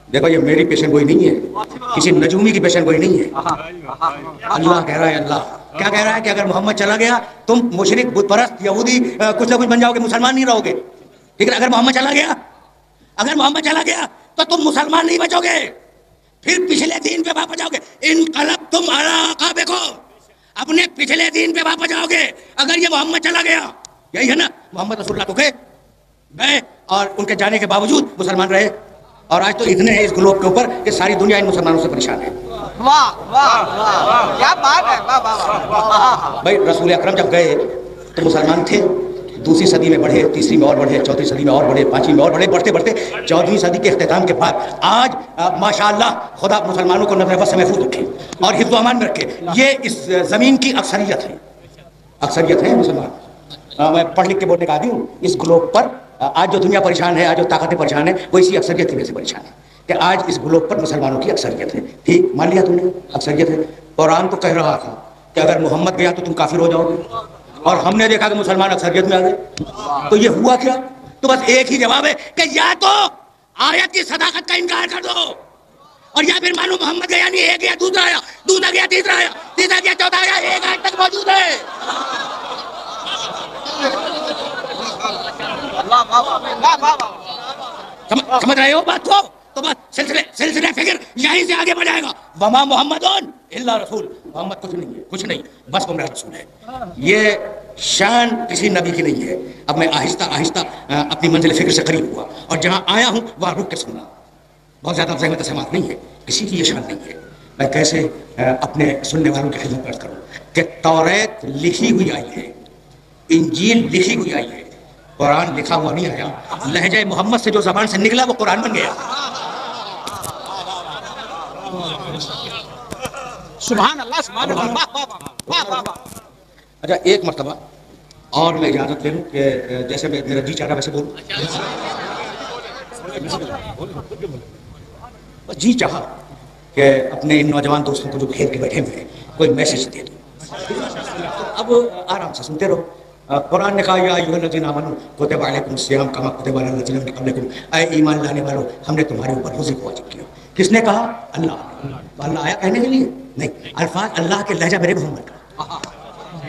دیکھو یہ میری پیشن گوئی نہیں ہے، کسی نجومی کی پیشن گوئی نہیں ہے. اللہ کہہ رہا ہے. اللہ کیا کہہ رہا ہے کہ اگر محمد چلا گیا تم مشرک، بت پرست، یہودی کچھ نہ کچھ بن جاؤ گے، مسلمان نہیں رہو گے. لیکن اگر محمد چلا گیا تو تم مسلمان نہیں بچو گے، پھر پچھلے دین پہ واپس جاؤ گے. انقلبتم علی اعقابکم، اپنے پچھلے دین پہ واپس جاؤ گے اگر یہ محمد چلا گیا. یہی ہے نا، محمد رسول اللہ تو گئے اور ان کے جانے کے باوجود مسلمان رہے. اور آج تو اتنے ہیں اس گلوب کے اوپر کہ ساری دنیا ان مسلمانوں سے پریشان ہے. واہ واہ کیا بات ہے، واہ واہ. بھائی رسول اکرم جب گئے تو مسلمان تھے، دوسری صدی میں بڑھے، تیسری میں اور بڑھے، چوتھی صدی میں اور بڑھے، پانچویں میں اور بڑھے، بڑھتے بڑھتے 14ویں صدی کے اختتام کے بعد آج ماشاءاللہ خدا مسلمانوں کو نظر بس محفوظ رکھے اور حفظ و امان میں رکھے. یہ اس زمین کی اکثریت ہے مسلمان. میں پڑھ لکھ کے بولنے کا عادی ہوں. اس گلوب پر آج جو دنیا پریشان ہے، آج جو طاقتیں پریشان ہیں، وہ اسی اکثریت کی وجہ سے پریشان ہے کہ آج اس گلوب پر مسلمانوں کی اکثریت ہے. ٹھیک مان لیا تم نے، اکثریت ہے. قرآن تو کہہ رہا تھا کہ اگر محمد گیا تو تم کافر ہو جاؤ گے، اور ہم نے دیکھا کہ مسلمان اکثریت میں آ گئے. تو یہ ہوا کیا؟ تو بس ایک ہی جواب ہے کہ یا تو آیت کی صداقت کا انکار کر دو، اور یا پھر مانو محمد گیا نہیں، ایک گیا دوسرا آیا، دوسرا گیا تیسرا آیا، تیسرا گیا چوتھا آیا، ایک آج تک موجود ہے. سمجھ رہے ہو بات کو؟ تو بس سلسلہ فکر یہیں سے آگے بڑھ جائے گا. وما محمد الا رسول، محمد کچھ نہیں ہے، کچھ نہیں، بس گمراہ رسول ہے. یہ شان کسی نبی کی نہیں ہے. اب میں آہستہ آہستہ اپنی منزل فکر سے قریب ہوا اور جہاں آیا ہوں وہاں رک کے سننا. بہت زیادہ زحمت سماعت نہیں ہے، کسی کی یہ شان نہیں ہے. میں کیسے اپنے سننے والوں کی خدمت عرض کروں کہ توریت لکھی ہوئی آئی ہے، انجیل لکھی ہوئی آئی ہے، قرآن لکھا ہوا نہیں آیا. لہجہ محمد سے جو زبان سے نکلا وہ قرآن بن گیا. سبحان اللہ سبحان اللہ. واہ واہ واہ. اچھا ایک مرتبہ اور میں اجازت لے لوں کہ جیسے میرا جی چاہ رہا ویسے بولوں. جی چاہا کہ اپنے ان نوجوان دوستوں کو جو گھیر کے بیٹھے ہوئے ہیں کوئی میسج دے دوں. اب آرام سے سنتے رہو. قرآن نے کہا یا ایھا الذین آمنوا کتب علیکم الصیام کما کتب علی الذین من قبلکم، اے ایمان لانے والوں ہم نے تمہارے اوپر روزے کو واجب کیا. کس نے کہا؟ اللہ. تو اللہ آیا کہنے کے لیے نہیں، الفاظ اللہ کے لہجہ میرے محمد کا.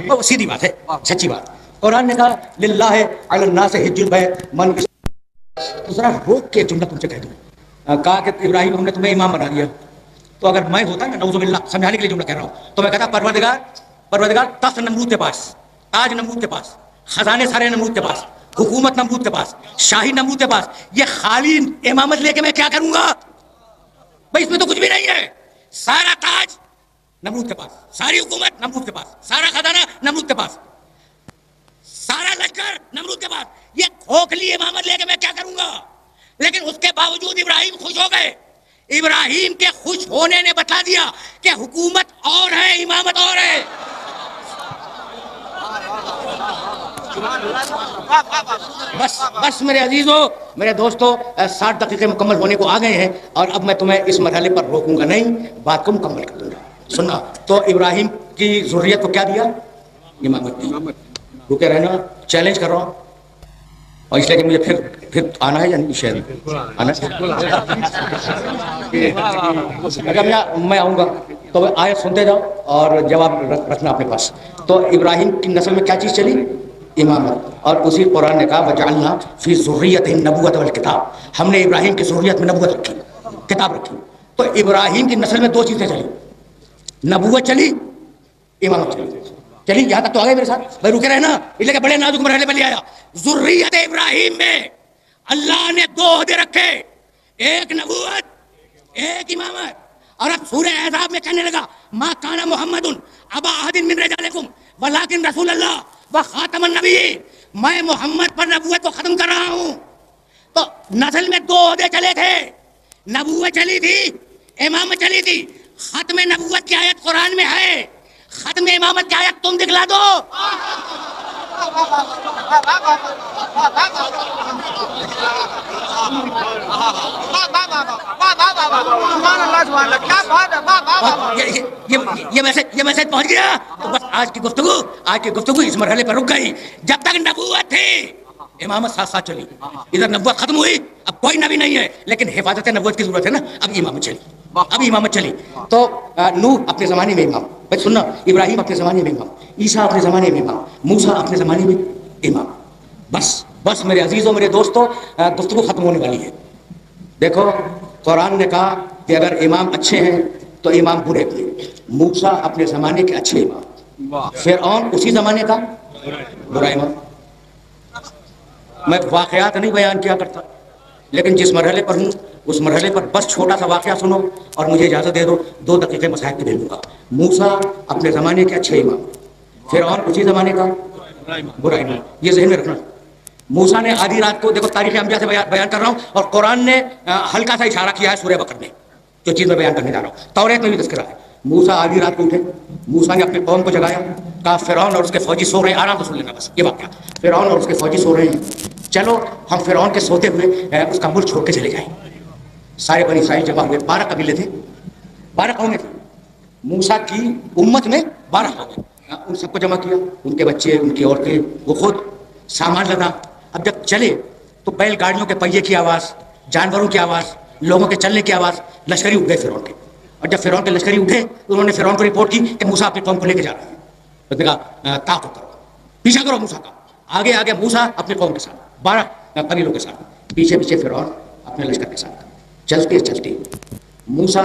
وہ سیدھی بات ہے، سچی بات. قرآن نے کہا للہ علی الناس حج البیت من. تو ذرا روک کے جملہ تم سے کہہ دوں. کہا کہ ابراہیم ہم نے تمہیں امام بنا دیا. تو اگر میں ہوتا نا نعوذ باللہ سمجھانے کے لیے جملہ کہہ رہا ہوں تو میں کہتا پروردگار تخت نمرود کے پاس، تاج نمرود کے پاس، خزانے سارے نمرود کے پاس، حکومت نمرود کے پاس، شاہی نمرود کے پاس، یہ خالی امامت لے کے میں کیا کروں گا بھائی؟ اس میں تو کچھ بھی نہیں ہے. سارا تاج نمرود کے پاس، ساری حکومت نمرود کے پاس، سارا خزانہ نمرود کے پاس، سارا لشکر نمرود کے پاس. یہ کھوکھلی امامت لے کے میں کیا کروں گا؟ لیکن اس کے باوجود ابراہیم خوش ہو گئے. ابراہیم کے خوش ہونے نے بتا دیا کہ حکومت اور ہے، امامت اور ہے. بس میرے عزیزو، میرے دوستو، 60 دقیقے مکمل ہونے کو آ گئے ہیں اور اب میں تمہیں اس مرحلے پر روکوں گا نہیں، بات کو مکمل کر دوں گا. سننا تو ابراہیم کی ذریت کو کیا دیا؟ امامت دی. رکے رہنا، چیلنج کر رہا ہوں. اور اس لیے کہ مجھے پھر آنا ہے یا نہیں شہر آنا اگر میں آؤں گا تو آیت سنتے جاؤ اور جواب رکھنا اپنے پاس. تو ابراہیم کی نسل میں کیا چیز چلی؟ امامت. اور اسی قرآن نے کہا وجعلنا فی ذریتہ النبوۃ والکتاب، ہم نے ابراہیم کی ذریت میں نبوت رکھی، کتاب رکھی. تو ابراہیم کی نسل میں 2 چیزیں چلی، نبوت چلی، امامت چلی. چلیے یہاں تک تو آ گئے میرے ساتھ بھائی، رکے رہنا، اس لیے کہ بڑے نازک مرحلے پہ لے آیا. ذریت ابراہیم میں اللہ نے 2 عہدے رکھے، ایک نبوت، ایک امامت. اور اب سورہ احزاب میں کہنے لگا ما کان محمد ابا احد من رجالکم ولکن رسول اللہ وخاتم النبیین، میں محمد پر نبوت کو ختم کر رہا ہوں. تو نسل میں 2 عہدے چلے تھے، نبوت چلی تھی، امامت چلی تھی. ختم نبوت کی آیت قرآن میں ہے، ختم امامت کی آیت تم دکھلا دو. یہ میسج پہنچ گیا. تو بس آج کی گفتگو اس مرحلے پر رک گئی. جب تک نبوت تھی امامت ساتھ ساتھ چلی. ادھر نبوت ختم ہوئی، اب کوئی نبی نہیں ہے لیکن حفاظت نبوت کی ضرورت ہے نا، اب امامت چلی. تو نوح اپنے زمانے میں امام، بھائی سننا، ابراہیم اپنے زمانے میں امام، عیسیٰ اپنے زمانے میں امام، موسیٰ اپنے زمانے میں امام. بس میرے عزیزوں، میرے دوستوں، گفتگو ختم ہونے والی ہے. دیکھو قرآن نے کہا کہ اگر امام اچھے ہیں تو امام برے بھی ہیں. موسیٰ اپنے زمانے کے اچھے امام، فرعون اسی زمانے کا برا امام. میں واقعات نہیں بیان کیا کرتا لیکن جس مرحلے پر ہوں اس مرحلے پر بس چھوٹا سا واقعہ سنو اور مجھے اجازت دے دو 2 دقیقے مسائل کے دے دوں گا. موسیٰ اپنے زمانے کے اچھے امام، فرعون اسی زمانے کا برا امام. یہ ذہن میں رکھنا. موسیٰ نے آدھی رات کو، دیکھو تاریخ انبیاء سے بیان کر رہا ہوں اور قرآن نے ہلکا سا اشارہ کیا ہے سورہ بقرہ میں، جو چیز میں بیان کرنے جا رہا ہوں. توریت میں بھی تذکرہ ہے. موسیٰ آدھی رات کو اٹھے، موسیٰ نے اپنی قوم کو جگایا، کہا فرعون اور اس کے فوجی سو رہے ہیں. آرام سے سن لینا بس یہ واقعہ. فرعون اور اس کے فوجی سو رہے ہیں، چلو ہم فرعون کے سوتے ہوئے اس کا ملک چھوڑ کے چلے جائیں. سارے بنی اسرائیل جمع ہوئے، 12 قبیلے تھے، 12 قومیں تھیں. موسیٰ کی امت میں 12 قومیں. ان سب کو جمع کیا، ان کے بچے، ان کی عورتیں، وہ خود، سامان لدا. اب جب چلے تو بیل گاڑیوں کے پہیے کی آواز، جانوروں کی آواز، لوگوں کے چلنے کی آواز، لشکری اٹھ گئے فرعون کے. اور جب فرعون کے لشکری اٹھے تو انہوں نے فرعون کو رپورٹ کی کہ موسیٰ اپنی قوم کو لے کے جا رہے ہیں. اس نے کہا تعاقب کرو، پیچھا کرو موسیٰ کا. آگے موسیٰ اپنی قوم کے ساتھ، 12 قبیلوں کے ساتھ، پیچھے فرعون اپنے لشکر کے ساتھ. چلتے موسیٰ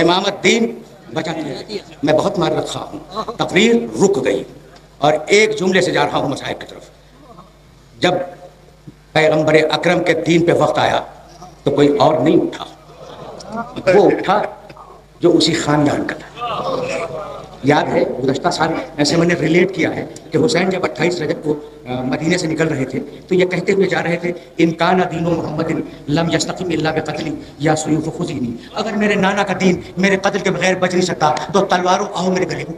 امام الدین بچاتی ہے. میں بہت معذرت خواہ ہوں، تقریر رک گئی اور ایک جملے سے جا رہا ہوں مصائب کی طرف. جب پیغمبر اکرم کے دین پہ وقت آیا تو کوئی اور نہیں اٹھا، وہ اٹھا جو اسی خاندان کا تھا. یاد ہے گزشتہ سال ایسے میں نے ریلیٹ کیا ہے کہ حسین جب 28 رجب کو مدینے سے نکل رہے تھے تو یہ کہتے ہوئے جا رہے تھے ان کان دین محمد لم یستقم الا بقتل یا سیوف خذینی، اگر میرے نانا کا دین میرے قتل کے بغیر بچ نہیں سکتا تو تلواروں آؤ میرے گلے کو.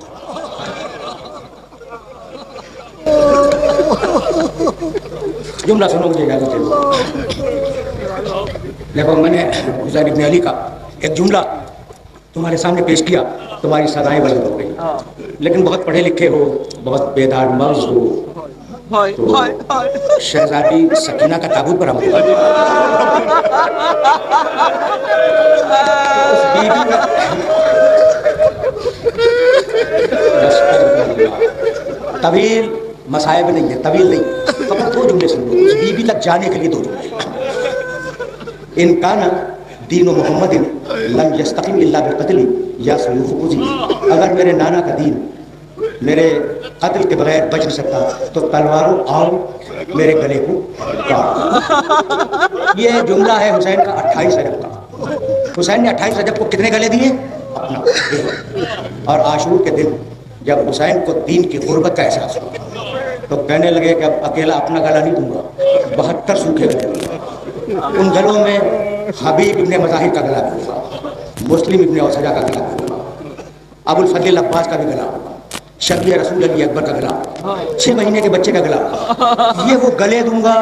جملہ سنو مجھے اجازت ہے. دیکھو میں نے حسین ابن علی کا ایک جملہ تمہارے سامنے پیش کیا، تمہاری سزائیں بلند ہو گئی، لیکن بہت پڑھے لکھے ہو، بہت بیدار مغز ہو، تو شہزادی سکینہ کا تابوت برآمد ہوا. طویل مصائب نہیں ہے، طویل نہیں، فقط دو جملے سن لو. اس بیوی تک جانے کے لیے دو جملے. ان کان دین محمد لم یستقم الا بالقتل یا سیوف خذینی، اگر میرے نانا کا دین میرے قتل کے بغیر بچ نہیں سکتا تو تلواروں آؤ میرے گلے کو کاٹو. یہ جملہ ہے حسین کا 28 رجب کا. حسین نے 28 رجب کو کتنے گلے دیے؟ اپنا. اور عاشور کے دن جب حسین کو دین کی غربت کا احساس ہوا تو کہنے لگے کہ اب اکیلا اپنا گلا نہیں دوں گا، 72 سوکھے گلے. ان گلوں میں حبیب ابن مظاہر کا گلا بھی ہوگا، مسلم ابن اوسجا کا گلا بھی ہوگا، ابو الفضل عباس کا بھی گلا ہوگا، شفیع رسول علی اکبر کا گلا ہوگا، 6 مہینے کے بچے کا گلا ہوگا. یہ وہ گلے دوں گا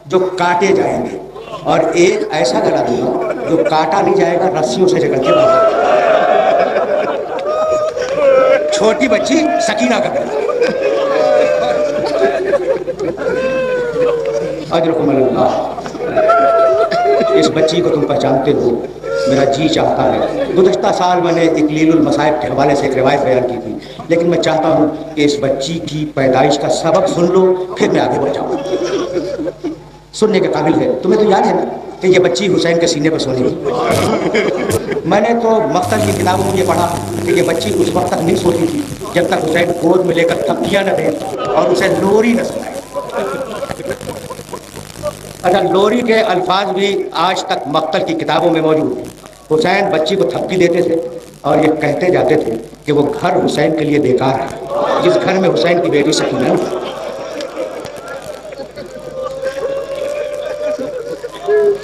جو کاٹے جائیں گے، اور ایک ایسا گلا دوں گا جو کاٹا نہیں جائے گا، رسیوں سے جگڑ کے باہر. چھوٹی بچی سکینہ کا گلا. اجرکم اللہ. اس بچی کو تم پہچانتے ہو، میرا جی چاہتا ہے. گزشتہ سال میں نے اقلیل المصائب کے حوالے سے ایک روایت بیان کی تھی، لیکن میں چاہتا ہوں کہ اس بچی کی پیدائش کا سبب سن لو، پھر میں آگے بڑھ جاؤں. سننے کے قابل ہے. تمہیں تو یاد ہے نا کہ یہ بچی حسین کے سینے پر سونی تھی. میں نے تو مقتل کی کتابوں میں یہ پڑھا کہ یہ بچی اس وقت تک نہیں سوتی تھی جب تک حسین گود میں لے کر تکیہ نہ دے اور اسے لوری نہ سنائے. اچھا، لوری کے الفاظ بھی آج تک مقتل کی کتابوں میں موجود ہیں. حسین بچی کو تھپکی دیتے تھے اور یہ کہتے جاتے تھے کہ وہ گھر حسین کے لیے بیکار ہے جس گھر میں حسین کی بیٹی سکینہ ہے.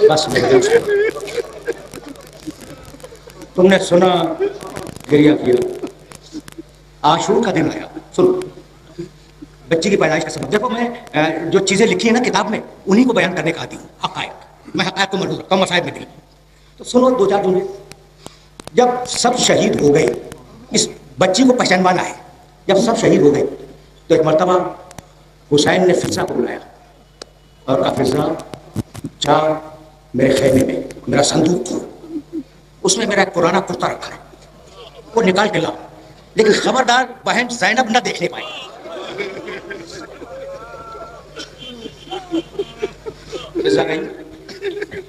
بس تم نے سنا، گریہ کیا. عاشور کا دن آیا. سنو بچی کی پیدائش کا سبب. دیکھو میں جو چیزیں لکھی ہیں نا کتاب میں انہی کو بیان کرنے کا عادی ہوں. حقائق، میں حقائق کو مربوط رکھتا ہوں، مصائب میں نہیں. تو سنو 2-4 جملے. جب سب شہید ہو گئے، اس بچی کو پہچانوانا ہے. جب سب شہید ہو گئے تو ایک مرتبہ حسین نے فضا کو بلایا اور کہا فضا جا میرے خیمے میں میرا صندوق کھول، اس میں میرا ایک پرانا کرتا رکھا ہے، وہ نکال کے لاؤ، لیکن خبردار بہن زینب نہ دیکھنے پائے. فضا گئی،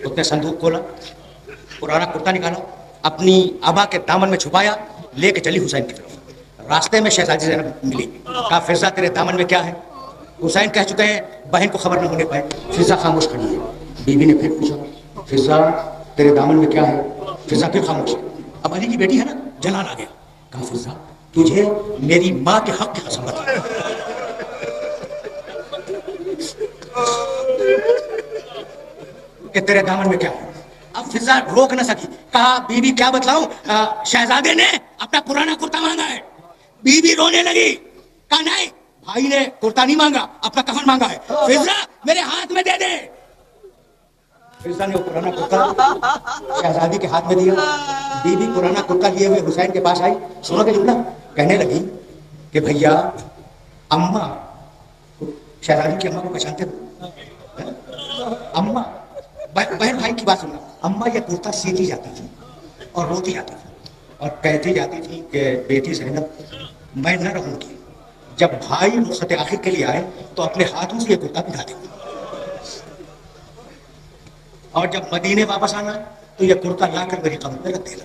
اس نے صندوق کھولا، پرانا کرتا نکالا، اپنی ابا کے دامن میں چھپایا، لے کے چلی حسین کی طرف. راستے میں شہزادی زینب ملی. کہا فضا تیرے دامن میں کیا ہے؟ حسین کہہ چکے ہیں بہن کو خبر نہ ہونے پائے. فضا خاموش کھڑی ہے. بیوی نے پھر پوچھا فضا تیرے دامن میں کیا ہے؟ فضا پھر خاموش. اب علی کی بیٹی ہے نا، جلال آ گیا. کہا فضا تجھے میری ماں کے حق کی قسم بتا کہ تیرے دامن میں کیا ہے. اب فضا روک نہ سکی. کہا بیوی کیا بتلاؤں، شہزادے نے اپنا پرانا کرتا مانگا ہے. بیوی رونے لگی. کہا نہیں، بھائی نے کرتا نہیں مانگا، اپنا کفن مانگا ہے. فضا میرے ہاتھ میں دے دے. فضا نے وہ پرانا کرتا شہزادی کے ہاتھ میں دیا. بیوی پرانا کرتا لیے ہوئے حسین کے پاس آئی. سنو کہ جملہ کہنے لگی کہ بھیا اماں، شہزادی کی اماں کو پہچانتے ہو؟ اماں، بہن بھائی کی بات سننا. اماں یہ کرتا سیتی جاتی تھی اور روتی جاتی تھی اور کہتی جاتی تھی کہ بیٹی زینب میں نہ رہوں گی. جب بھائی رخصت آخر کے لیے آئے تو اپنے ہاتھوں سے یہ کرتا پہنا دیں گے، اور جب مدینے واپس آنا تو یہ کرتا لا کر میری قبر میں رکھ دینا.